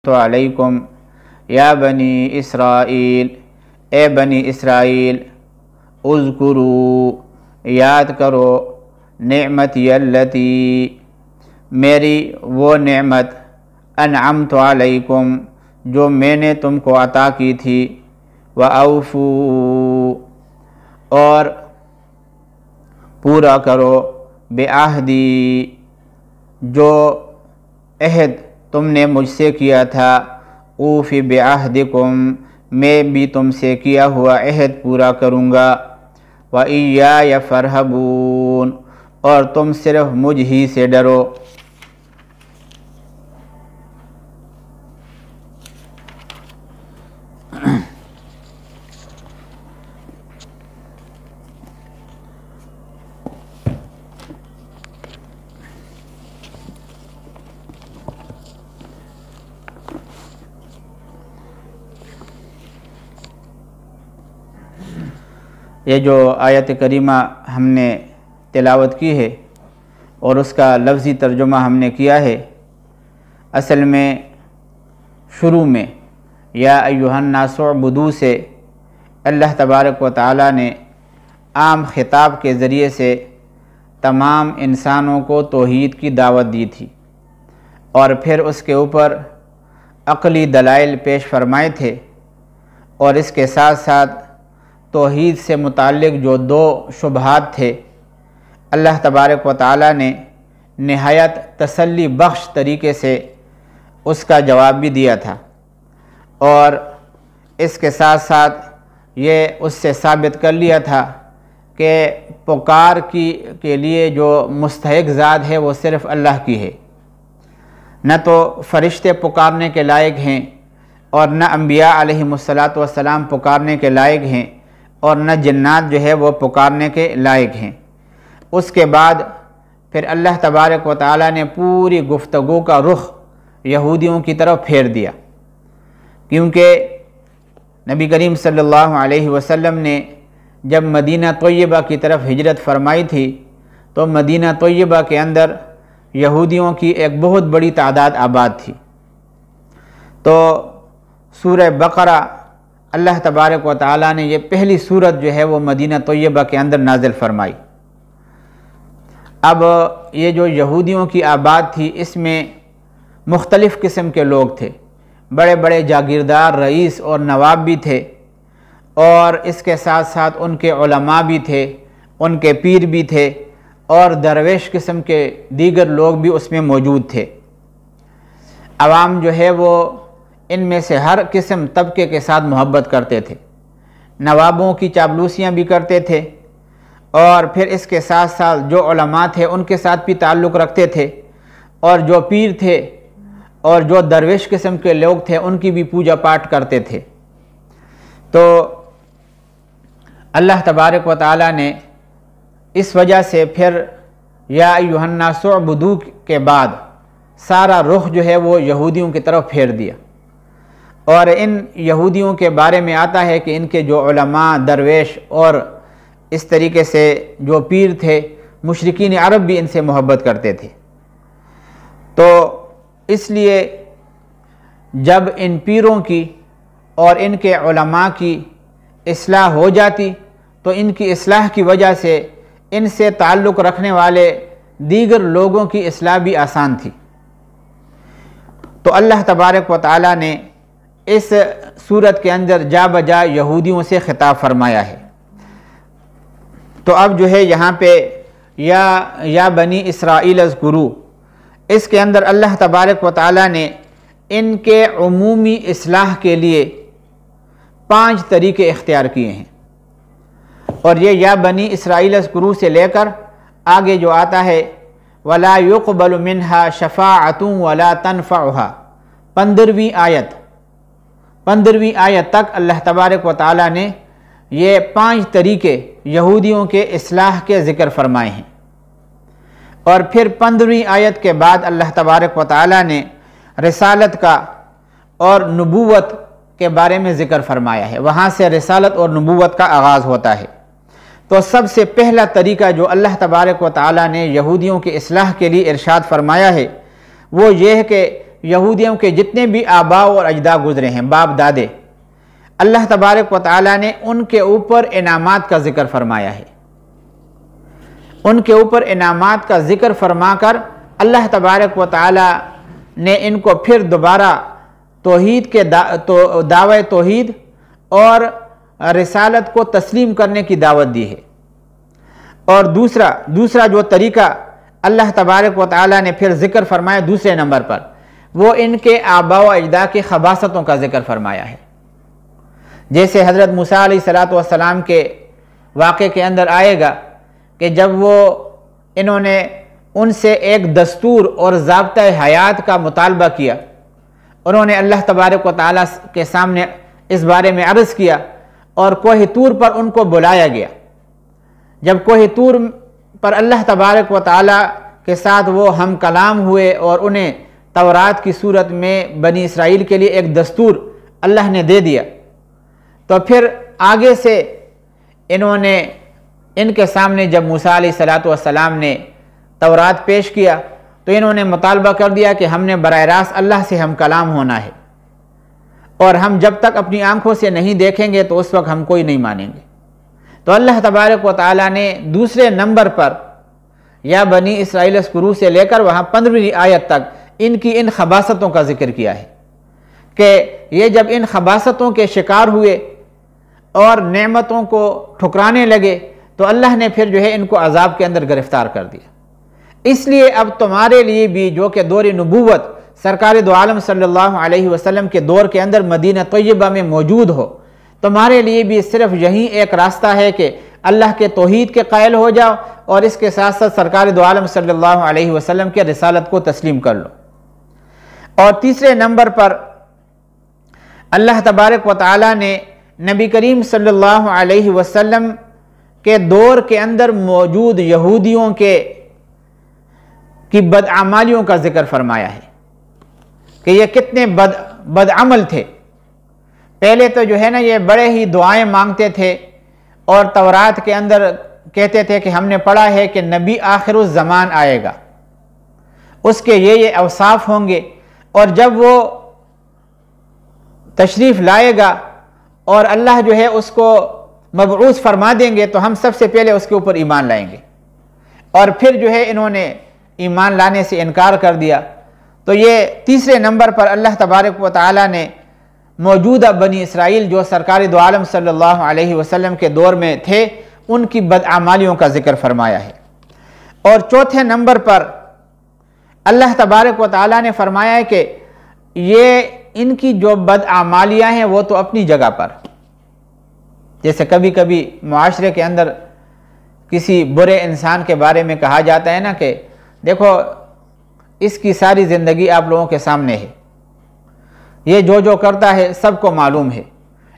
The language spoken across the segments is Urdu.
تو علیکم یا بنی اسرائیل، اے بنی اسرائیل، اذکروا، یاد کرو، نعمتی التی، میری وہ نعمت، انعمت علیکم، جو میں نے تم کو عطا کی تھی، وَأَوْفُوا، اور پورا کرو، بعہدی، جو عہد تم نے مجھ سے کیا تھا، اوفی بعہدکم، میں بھی تم سے کیا ہوا عہد پورا کروں گا، وَإِيَّايَ فَارْهَبُونَ، اور تم صرف مجھ ہی سے ڈرو۔ یہ جو آیت کریمہ ہم نے تلاوت کی ہے اور اس کا لفظی ترجمہ ہم نے کیا ہے، اصل میں شروع میں یا ایھا الناس اعبدوا سے اللہ تبارک و تعالیٰ نے عام خطاب کے ذریعے سے تمام انسانوں کو توحید کی دعوت دی تھی، اور پھر اس کے اوپر عقلی دلائل پیش فرمائے تھے، اور اس کے ساتھ ساتھ توحید سے متعلق جو دو شبہات تھے اللہ تبارک و تعالیٰ نے نہایت تسلی بخش طریقے سے اس کا جواب بھی دیا تھا، اور اس کے ساتھ ساتھ یہ اس سے ثابت کر لیا تھا کہ پکار کے لیے جو مستحق ذات ہے وہ صرف اللہ کی ہے، نہ تو فرشتے پکارنے کے لائق ہیں، اور نہ انبیاء علیہم السلام پکارنے کے لائق ہیں، اور نہ جنات جو ہے وہ پکارنے کے لائق ہیں۔ اس کے بعد پھر اللہ تبارک و تعالیٰ نے پوری گفتگو کا رخ یہودیوں کی طرف پھیر دیا، کیونکہ نبی کریم صلی اللہ علیہ وسلم نے جب مدینہ طیبہ کی طرف ہجرت فرمائی تھی تو مدینہ طیبہ کے اندر یہودیوں کی ایک بہت بڑی تعداد آباد تھی، تو سورہ بقرہ اللہ تبارک و تعالیٰ نے یہ پہلی سورت جو ہے وہ مدینہ طیبہ کے اندر نازل فرمائی۔ اب یہ جو یہودیوں کی آباد تھی اس میں مختلف قسم کے لوگ تھے، بڑے بڑے جاگیردار رئیس اور نواب بھی تھے، اور اس کے ساتھ ساتھ ان کے علماء بھی تھے، ان کے پیر بھی تھے، اور درویش قسم کے دیگر لوگ بھی اس میں موجود تھے۔ عوام جو ہے وہ ان میں سے ہر قسم طبقے کے ساتھ محبت کرتے تھے، نوابوں کی چاپلوسیاں بھی کرتے تھے، اور پھر اس کے ساتھ ساتھ جو علماء تھے ان کے ساتھ بھی تعلق رکھتے تھے، اور جو پیر تھے اور جو درویش قسم کے لوگ تھے ان کی بھی پوجا پاٹ کرتے تھے۔ تو اللہ تبارک و تعالیٰ نے اس وجہ سے پھر یا ایھا الناس اعبدوا کے بعد سارا رخ جو ہے وہ یہودیوں کی طرف پھیر دیا، اور ان یہودیوں کے بارے میں آتا ہے کہ ان کے جو علماء، درویش اور اس طریقے سے جو پیر تھے، مشرکین عرب بھی ان سے محبت کرتے تھے۔ تو اس لیے جب ان پیروں کی اور ان کے علماء کی اصلاح ہو جاتی تو ان کی اصلاح کی وجہ سے ان سے تعلق رکھنے والے دیگر لوگوں کی اصلاح بھی آسان تھی۔ تو اللہ تبارک و تعالیٰ نے اس صورت کے اندر جا بجا یہودیوں سے خطاب فرمایا ہے۔ تو اب جو ہے یہاں پہ یا بنی اسرائیل اذکروا، اس کے اندر اللہ تبارک و تعالیٰ نے ان کے عمومی اصلاح کے لیے 5 طریقے اختیار کیے ہیں، اور یہ یا بنی اسرائیل اذکروا سے لے کر آگے جو آتا ہے وَلَا يُقْبَلُ مِنْهَا شَفَاعَةٌ وَلَا تَنْفَعُهَا، 15ویں آیت تک اللہ تبارک و تعالیٰ نے یہ 5 طریقے یہودیوں کے اصلاح کے ذکر فرمائے ہیں، اور پھر 15ویں آیت کے بعد اللہ تبارک و تعالیٰ نے رسالت کا اور نبوت کے بارے میں ذکر فرمایا ہے، وہاں سے رسالت اور نبوت کا آغاز ہوتا ہے۔ تو سب سے پہلا طریقہ جو اللہ تبارک و تعالیٰ نے یہودیوں کی اصلاح کے لیے ارشاد فرمایا ہے وہ یہ ہے کہ یہودیوں کے جتنے بھی آباء اور اجداد گزرے ہیں، باپ دادے، اللہ تبارک و تعالیٰ نے ان کے اوپر انعامات کا ذکر فرمایا ہے۔ ان کے اوپر انعامات کا ذکر فرما کر اللہ تبارک و تعالیٰ نے ان کو پھر دوبارہ توحید کے دعوی توحید اور رسالت کو تسلیم کرنے کی دعوت دی ہے۔ اور دوسرا جو طریقہ اللہ تبارک و تعالیٰ نے پھر ذکر فرمایا دوسرے نمبر پر، وہ ان کے آباء و اجداد کی خباثتوں کا ذکر فرمایا ہے۔ جیسے حضرت موسیٰ علیہ السلام کے واقعے کے اندر آئے گا کہ جب انہوں نے ان سے ایک دستور اور ضابطہ حیات کا مطالبہ کیا، انہوں نے اللہ تبارک و تعالیٰ کے سامنے اس بارے میں عرض کیا، اور کوہ طور پر ان کو بلایا گیا۔ جب کوہ طور پر اللہ تبارک و تعالیٰ کے ساتھ وہ ہم کلام ہوئے اور انہیں تورات کی صورت میں بنی اسرائیل کے لیے ایک دستور اللہ نے دے دیا، تو پھر آگے سے انہوں نے ان کے سامنے جب موسیٰ علیہ السلام نے تورات پیش کیا تو انہوں نے مطالبہ کر دیا کہ ہم نے براہ راست اللہ سے ہم کلام ہونا ہے، اور ہم جب تک اپنی آنکھوں سے نہیں دیکھیں گے تو اس وقت ہم کوئی نہیں مانیں گے۔ تو اللہ تبارک و تعالیٰ نے دوسرے نمبر پر یا بنی اسرائیل اذکروا سے لے کر وہاں 15ویں آیت تک ان کی ان خباثتوں کا ذکر کیا ہے کہ یہ جب ان خباثتوں کے شکار ہوئے اور نعمتوں کو ٹھکرانے لگے تو اللہ نے پھر جو ہے ان کو عذاب کے اندر گرفتار کر دیا۔ اس لیے اب تمہارے لیے بھی جو کہ دور نبوت سرکار دو عالم صلی اللہ علیہ وسلم کے دور کے اندر مدینہ طیبہ میں موجود ہو، تمہارے لیے بھی صرف یہی ایک راستہ ہے کہ اللہ کے توحید کے قائل ہو جاؤ اور اس کے ساتھ ساتھ سرکار دو عالم صلی اللہ علیہ وسلم کے رسالت کو تسلیم کر لو۔ اور تیسرے نمبر پر اللہ تبارک و تعالیٰ نے نبی کریم صلی اللہ علیہ وسلم کے دور کے اندر موجود یہودیوں کی بدعمالیوں کا ذکر فرمایا ہے کہ یہ کتنے بدعمل تھے۔ پہلے تو جو ہے نا یہ بڑے ہی دعائیں مانگتے تھے اور تورات کے اندر کہتے تھے کہ ہم نے پڑھا ہے کہ نبی آخر الزمان آئے گا، اس کے یہ اوصاف ہوں گے، اور جب وہ تشریف لائے گا اور اللہ جو ہے اس کو مبعوث فرما دیں گے تو ہم سب سے پہلے اس کے اوپر ایمان لائیں گے، اور پھر جو ہے انہوں نے ایمان لانے سے انکار کر دیا۔ تو یہ تیسرے نمبر پر اللہ تبارک و تعالیٰ نے موجودہ بنی اسرائیل جو سرکار دو عالم صلی اللہ علیہ وسلم کے دور میں تھے ان کی بدعمالیوں کا ذکر فرمایا ہے۔ اور چوتھے نمبر پر اللہ تبارک و تعالیٰ نے فرمایا ہے کہ یہ ان کی جو بدعمالیاں ہیں وہ تو اپنی جگہ پر، جیسے کبھی کبھی معاشرے کے اندر کسی برے انسان کے بارے میں کہا جاتا ہے نا کہ دیکھو اس کی ساری زندگی آپ لوگوں کے سامنے ہے، یہ جو کرتا ہے سب کو معلوم ہے،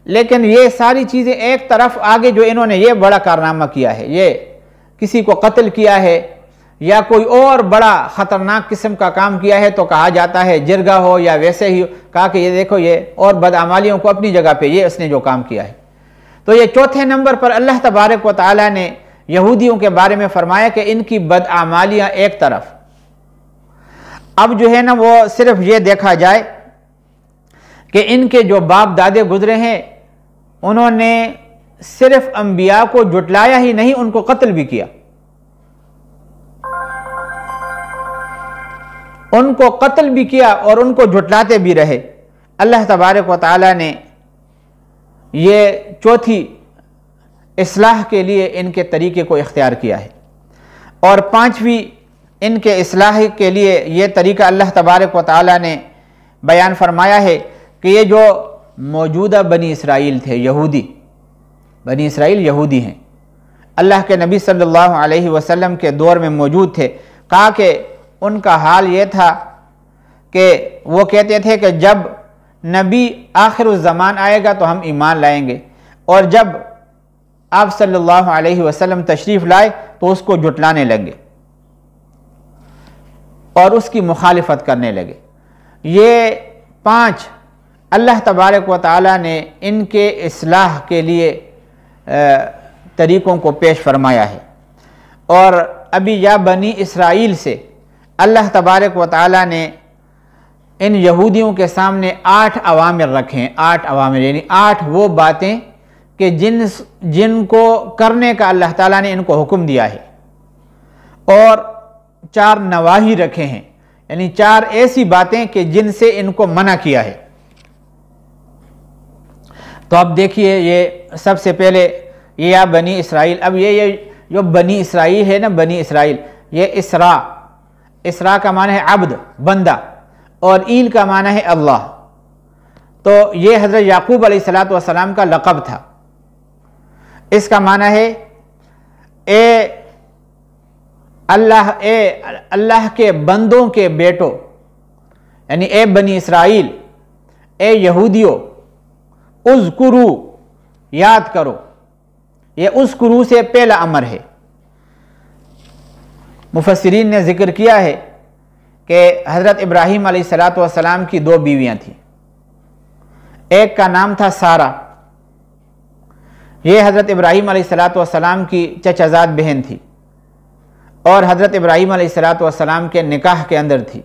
لیکن یہ ساری چیزیں ایک طرف آگے جو انہوں نے یہ بڑا کارنامہ کیا ہے، یہ کسی کو قتل کیا ہے یا کوئی اور بڑا خطرناک قسم کا کام کیا ہے تو کہا جاتا ہے جرگہ ہو یا ویسے ہی کہا کہ یہ دیکھو یہ اور بدعمالیوں کو اپنی جگہ پہ یہ اس نے جو کام کیا ہے۔ تو یہ چوتھے نمبر پر اللہ تبارک و تعالیٰ نے یہودیوں کے بارے میں فرمایا کہ ان کی بدعمالیاں ایک طرف، اب جو ہے نا وہ صرف یہ دیکھا جائے کہ ان کے جو باپ دادے گزرے ہیں انہوں نے صرف انبیاء کو جھٹلایا ہی نہیں، ان کو قتل بھی کیا، ان کو قتل بھی کیا اور ان کو جھٹلاتے بھی رہے۔ اللہ تبارک و تعالیٰ نے یہ چوتھی اصلاح کے لیے ان کے طریقے کو اختیار کیا ہے، اور پانچویں ان کے اصلاح کے لیے یہ طریقہ اللہ تبارک و تعالیٰ نے بیان فرمایا ہے کہ یہ جو موجودہ بنی اسرائیل تھے، بنی اسرائیل یہودی ہیں، اللہ کے نبی صلی اللہ علیہ وسلم کے دور میں موجود تھے، کہا کہ ان کا حال یہ تھا کہ وہ کہتے تھے کہ جب نبی آخر الزمان آئے گا تو ہم ایمان لائیں گے، اور جب آپ صلی اللہ علیہ وسلم تشریف لائے تو اس کو جھٹلانے لگے اور اس کی مخالفت کرنے لگے۔ یہ پانچ اللہ تبارک و تعالیٰ نے ان کے اصلاح کے لیے طریقوں کو پیش فرمایا ہے، اور ابھی یا بنی اسرائیل سے اللہ تبارک و تعالیٰ نے ان یہودیوں کے سامنے 8 اوامر رکھیں، 8 اوامر یعنی 8 وہ باتیں کہ جن کو کرنے کا اللہ تعالیٰ نے ان کو حکم دیا ہے، اور 4 نواہی رکھے ہیں یعنی 4 ایسی باتیں کہ جن سے ان کو منع کیا ہے۔ تو اب دیکھیے، یہ سب سے پہلے یہ یا بنی اسرائیل، اب یہ جو بنی اسرائیل ہے نا، بنی اسرائیل، یہ اسرا کا معنی ہے عبد، بندہ، اور ایل کا معنی ہے اللہ۔ تو یہ حضرت یعقوب علیہ السلام کا لقب تھا۔ اس کا معنی ہے اے اللہ کے بندوں کے بیٹو، یعنی اے بنی اسرائیل، اے یہودیو، اذکرو، یاد کرو۔ یہ اذکرو سے پہلا امر ہے۔ مفسرین نے ذکر کیا ہے کہ حضرت ابراہیم علیہ السلام کی 2 بیویاں تھیں، ایک کا نام تھا سارہ، یہ حضرت ابراہیم علیہ السلام کی چچا زاد بہن تھی، اور حضرت ابراہیم علیہ السلام کے نکاح کے اندر تھی۔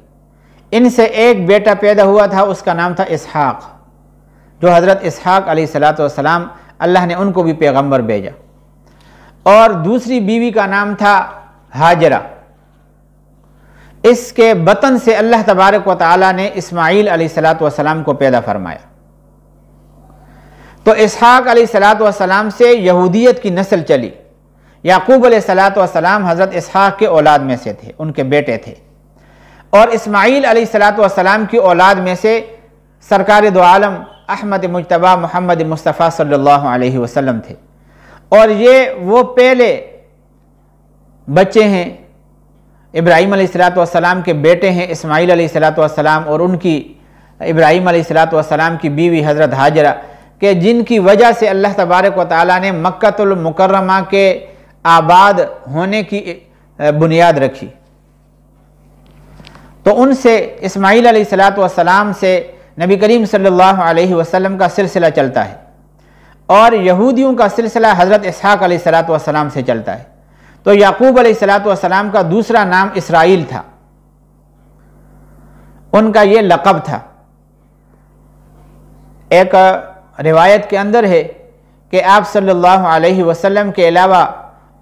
ان سے ایک بیٹا پیدا ہوا تھا، اس کا نام تھا اسحاق، جو حضرت اسحاق علیہ السلام اللہ نے ان کو بھی پیغمبر بھیجا۔ اور دوسری بیوی کا نام تھا ہاجرہ، اس کے بطن سے اللہ تبارک و تعالی نے اسماعیل علیہ السلام کو پیدا فرمایا۔ تو اسحاق علیہ السلام سے یہودیت کی نسل چلی۔ یعقوب علیہ السلام حضرت اسحاق کے اولاد میں سے تھے، ان کے بیٹے تھے، اور اسماعیل علیہ السلام کی اولاد میں سے سرکار دو عالم احمد مجتبی محمد مصطفیٰ صلی اللہ علیہ وسلم تھے، اور یہ وہ پہلے بچے ہیں، ابراہیم علیہ السلام کے بیٹے ہیں اسماعیل علیہ السلام، اور ان کی ابراہیم علیہ السلام کی بیوی حضرت ہاجرہ، کہ جن کی وجہ سے اللہ تبارک و تعالیٰ نے مکہ المکرمہ کے آباد ہونے کی بنیاد رکھی۔ تو ان سے اسماعیل علیہ السلام سے نبی کریم صلی اللہ علیہ وسلم کا سلسلہ چلتا ہے، اور یہودیوں کا سلسلہ حضرت اسحاق علیہ السلام سے چلتا ہے۔ تو یعقوب علیہ السلام کا دوسرا نام اسرائیل تھا، ان کا یہ لقب تھا۔ ایک روایت کے اندر ہے کہ آپ صلی اللہ علیہ وسلم کے علاوہ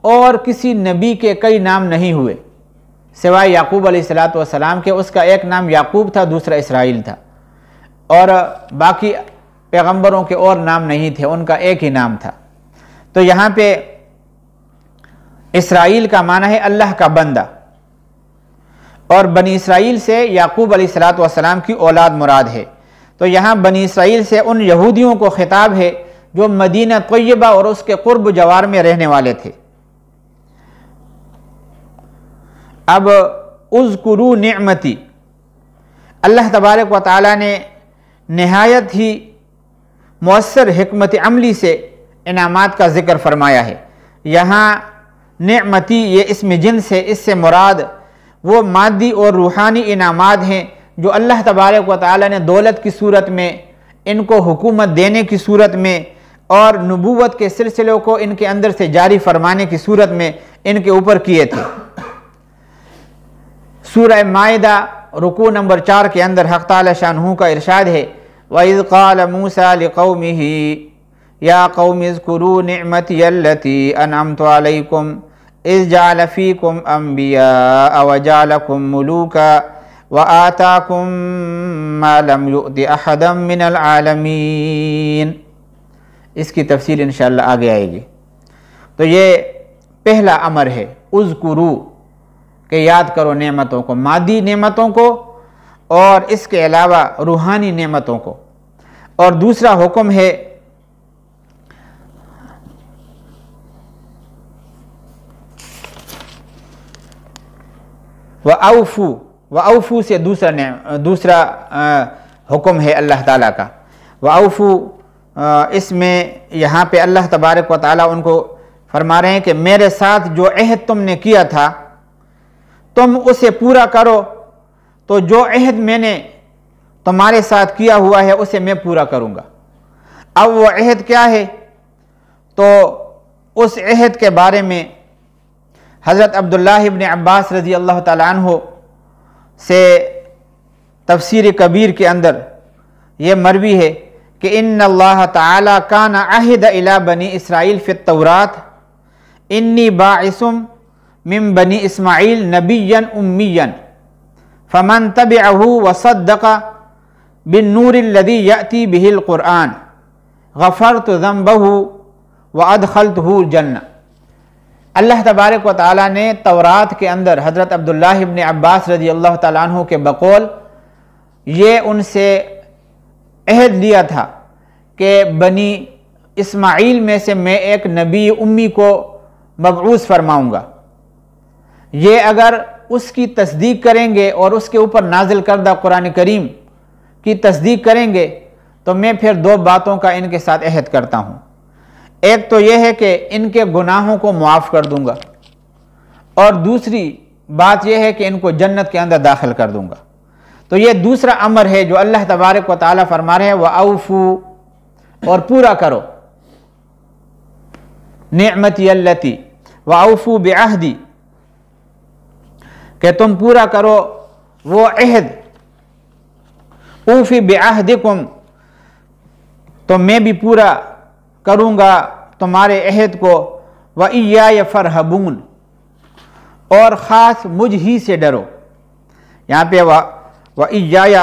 اور کسی نبی کے کئی نام نہیں ہوئے سوائے یعقوب علیہ السلام کے۔ اس کا ایک نام یعقوب تھا، دوسرا اسرائیل تھا، اور باقی پیغمبروں کے اور نام نہیں تھے، ان کا ایک ہی نام تھا۔ تو یہاں پہ اسرائیل کا معنی ہے اللہ کا بندہ، اور بنی اسرائیل سے یعقوب علیہ السلام کی اولاد مراد ہے۔ تو یہاں بنی اسرائیل سے ان یہودیوں کو خطاب ہے جو مدینہ طیبہ اور اس کے قرب جوار میں رہنے والے تھے۔ اب اذکروا نعمتی، اللہ تبارک و تعالی نے نہایت ہی مؤثر حکمت عملی سے انعامات کا ذکر فرمایا ہے۔ یہاں نعمتی یہ اسم جنس ہے، اس سے مراد وہ مادی اور روحانی انعامات ہیں جو اللہ تبارک و تعالی نے دولت کی صورت میں، ان کو حکومت دینے کی صورت میں، اور نبوت کے سلسلوں کو ان کے اندر سے جاری فرمانے کی صورت میں ان کے اوپر کیے تھے۔ سورہ مائدہ رکوع نمبر 4 کے اندر حق تعالی شانہ کا ارشاد ہے، وَإِذْ قَالَ مُوسَىٰ لِقَوْمِهِ يَا قَوْمِ اذْكُرُوا نِعْمَتِيَ الَّتِي أَنْعَمْتُ عَلَيْكُمْ إِذْ جَعَلَ فِيكُمْ أَنْبِيَاءَ وَجَعَلَكُمْ مُلُوكًا وَآتَاكُمْ مَا لَمْ يُؤْتِ أَحَدًا مِنَ الْعَالَمِينَ۔ اس کی تفصیل انشاءاللہ آگے آئے گی۔ تو یہ پہلا امر ہے، اذکرو، کہ یاد کرو نعمتوں کو، مادی نعمتوں کو اور اس کے علاوہ روحانی نعمتوں کو۔ اور دوسرا حکم ہے وَأَوْفُوا سے دوسرا حکم ہے اللہ تعالیٰ کا۔ وَأَوْفُوا، اس میں یہاں پہ اللہ تبارک و تعالیٰ ان کو فرما رہے ہیں کہ میرے ساتھ جو عہد تم نے کیا تھا تم اسے پورا کرو، تو جو عہد میں نے تمہارے ساتھ کیا ہوا ہے اسے میں پورا کروں گا۔ اب وہ عہد کیا ہے؟ تو اس عہد کے بارے میں حضرت عبداللہ ابن عباس رضی اللہ تعالیٰ عنہ سے تفسیر کبیر کے اندر یہ مروی ہے کہ ان اللہ تعالی کان عہد الی بنی اسرائیل فی التورات انی باعث من بنی اسماعیل نبیا امیا فمن تبعہ وصدق بالنور الذی یأتی بہ القرآن غفرت ذنبہ وادخلتہ الجنہ۔ اللہ تبارک و تعالیٰ نے تورات کے اندر حضرت عبداللہ ابن عباس رضی اللہ تعالیٰ عنہ کے بقول یہ ان سے عہد لیا تھا کہ بنی اسماعیل میں سے میں ایک نبی امی کو مبعوث فرماؤں گا، یہ اگر اس کی تصدیق کریں گے اور اس کے اوپر نازل کردہ قرآن کریم کی تصدیق کریں گے تو میں پھر دو باتوں کا ان کے ساتھ عہد کرتا ہوں۔ ایک تو یہ ہے کہ ان کے گناہوں کو معاف کر دوں گا، اور دوسری بات یہ ہے کہ ان کو جنت کے اندر داخل کر دوں گا۔ تو یہ دوسرا امر ہے جو اللہ تبارک و تعالیٰ فرما رہے ہیں وَأَوْفُوا، اور پورا کرو، نعمتی اللتی وَأَوْفُوا بِعَہدی، کہ تم پورا کرو وہ عہد، اوفی بعہدکم، تو میں بھی پورا کروں گا تمہارے عہد کو، وَإِيَّايَ فَارْهَبُونَ، اور خاص مجھ ہی سے ڈرو۔ یہاں پہ وَإِيَّايَ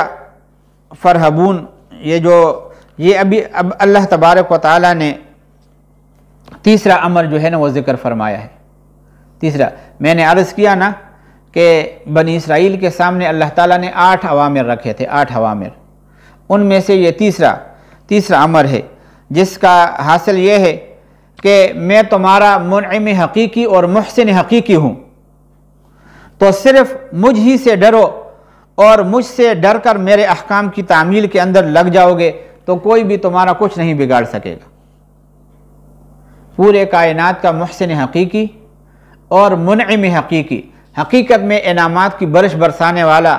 فَارْهَبُونَ، یہ ابھی اب اللہ تبارک و تعالیٰ نے تیسرا امر جو ہے نا وہ ذکر فرمایا ہے۔ تیسرا میں نے عرض کیا نا کہ بنی اسرائیل کے سامنے اللہ تعالیٰ نے 8 اوامر رکھے تھے، 8 اوامر، ان میں سے یہ تیسرا امر ہے جس کا حاصل یہ ہے کہ میں تمہارا منعم حقیقی اور محسن حقیقی ہوں، تو صرف مجھ ہی سے ڈرو، اور مجھ سے ڈر کر میرے احکام کی تعمیل کے اندر لگ جاؤ گے تو کوئی بھی تمہارا کچھ نہیں بگاڑ سکے گا۔ پورے کائنات کا محسن حقیقی اور منعم حقیقی، حقیقت میں انعامات کی بارش برسانے والا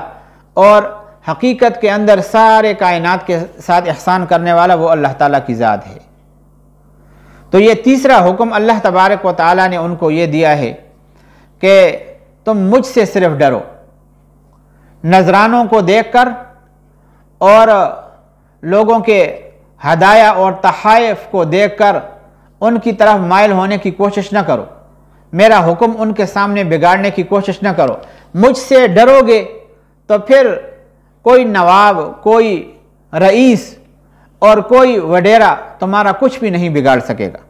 اور حقیقت کے اندر سارے کائنات کے ساتھ احسان کرنے والا وہ اللہ تعالیٰ کی ذات ہے۔ تو یہ تیسرا حکم اللہ تبارک و تعالیٰ نے ان کو یہ دیا ہے کہ تم مجھ سے صرف ڈرو، نذرانوں کو دیکھ کر اور لوگوں کے ہدایہ اور تحائف کو دیکھ کر ان کی طرف مائل ہونے کی کوشش نہ کرو، میرا حکم ان کے سامنے بگاڑنے کی کوشش نہ کرو۔ مجھ سے ڈرو گے تو پھر کوئی نواب، کوئی رئیس اور کوئی وڈیرا تمہارا کچھ بھی نہیں بگاڑ سکے گا۔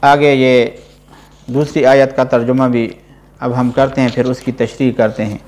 آگے یہ دوسری آیت کا ترجمہ بھی اب ہم کرتے ہیں، پھر اس کی تشریح کرتے ہیں۔